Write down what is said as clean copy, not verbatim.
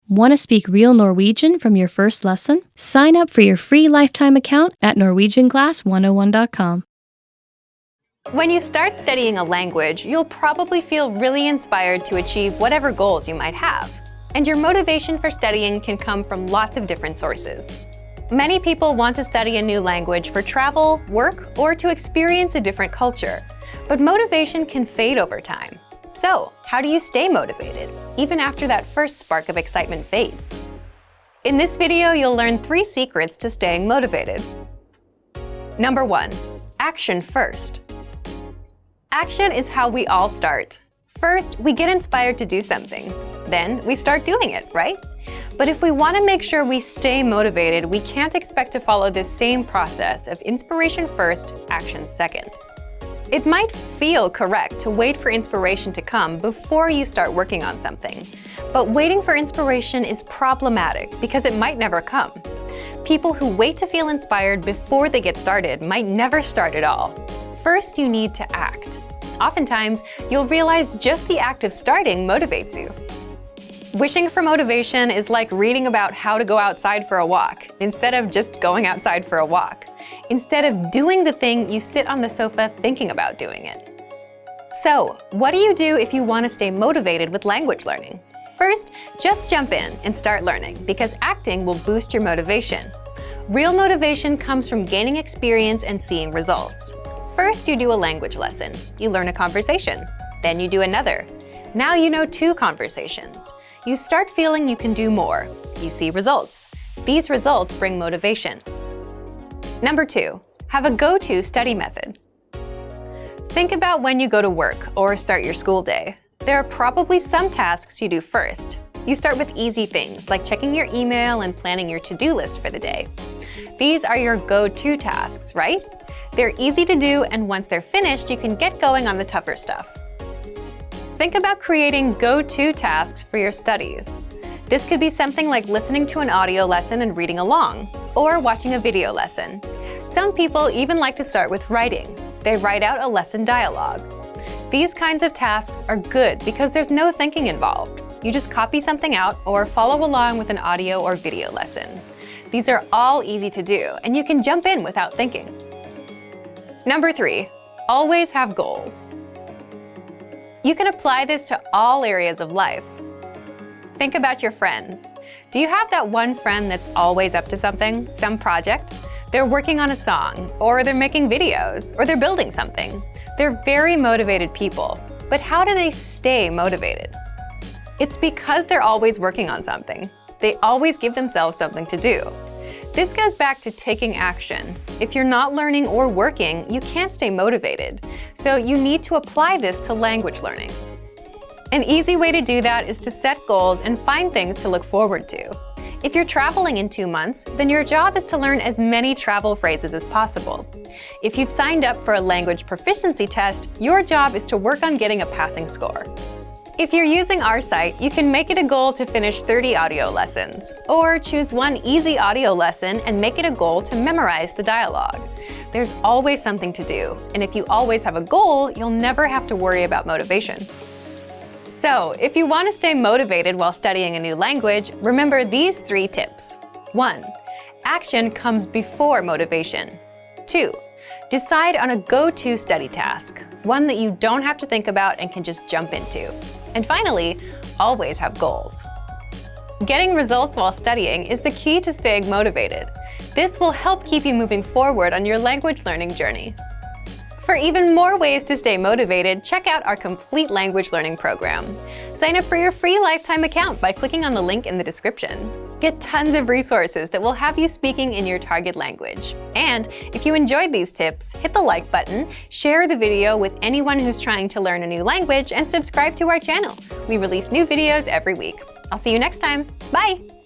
Want to speak real Norwegian from your first lesson? Sign up for your free lifetime account at norwegianclass101.com. When you start studying a language, you'll probably feel really inspired to achieve whatever goals you might have. And your motivation for studying can come from lots of different sources. Many people want to study a new language for travel, work, or to experience a different culture. But motivation can fade over time. So, how do you stay motivated, even after that first spark of excitement fades? In this video, you'll learn 3 secrets to staying motivated. Number 1. Action first. Action is how we all start. First, we get inspired to do something. Then, we start doing it, right? But if we want to make sure we stay motivated, we can't expect to follow this same process of inspiration first, action second. It might feel correct to wait for inspiration to come before you start working on something. But waiting for inspiration is problematic because it might never come. People who wait to feel inspired before they get started might never start at all. First, you need to act. Oftentimes, you'll realize just the act of starting motivates you. Wishing for motivation is like reading about how to go outside for a walk, instead of just going outside for a walk. Instead of doing the thing, you sit on the sofa thinking about doing it. So, what do you do if you want to stay motivated with language learning? First, just jump in and start learning, because acting will boost your motivation. Real motivation comes from gaining experience and seeing results. First, you do a language lesson. You learn a conversation. Then you do another. Now you know 2 conversations. You start feeling you can do more. You see results. These results bring motivation. Number 2, have a go-to study method. Think about when you go to work or start your school day. There are probably some tasks you do first. You start with easy things like checking your email and planning your to-do list for the day. These are your go-to tasks, right? They're easy to do, and once they're finished, you can get going on the tougher stuff. Think about creating go-to tasks for your studies. This could be something like listening to an audio lesson and reading along, or watching a video lesson. Some people even like to start with writing. They write out a lesson dialogue. These kinds of tasks are good because there's no thinking involved. You just copy something out or follow along with an audio or video lesson. These are all easy to do, and you can jump in without thinking. Number 3, always have goals. You can apply this to all areas of life. Think about your friends. Do you have that one friend that's always up to something, some project? They're working on a song, or they're making videos, or they're building something. They're very motivated people, but how do they stay motivated? It's because they're always working on something. They always give themselves something to do. This goes back to taking action. If you're not learning or working, you can't stay motivated. So you need to apply this to language learning. An easy way to do that is to set goals and find things to look forward to. If you're traveling in 2 months, then your job is to learn as many travel phrases as possible. If you've signed up for a language proficiency test, your job is to work on getting a passing score. If you're using our site, you can make it a goal to finish 30 audio lessons, or choose one easy audio lesson and make it a goal to memorize the dialogue. There's always something to do, and if you always have a goal, you'll never have to worry about motivation. So, if you want to stay motivated while studying a new language, remember these 3 tips. 1. Action comes before motivation. 2. Decide on a go-to study task, one that you don't have to think about and can just jump into. And finally, always have goals. Getting results while studying is the key to staying motivated. This will help keep you moving forward on your language learning journey. For even more ways to stay motivated, check out our complete language learning program. Sign up for your free lifetime account by clicking on the link in the description. Get tons of resources that will have you speaking in your target language. And if you enjoyed these tips, hit the like button, share the video with anyone who's trying to learn a new language, and subscribe to our channel. We release new videos every week. I'll see you next time. Bye!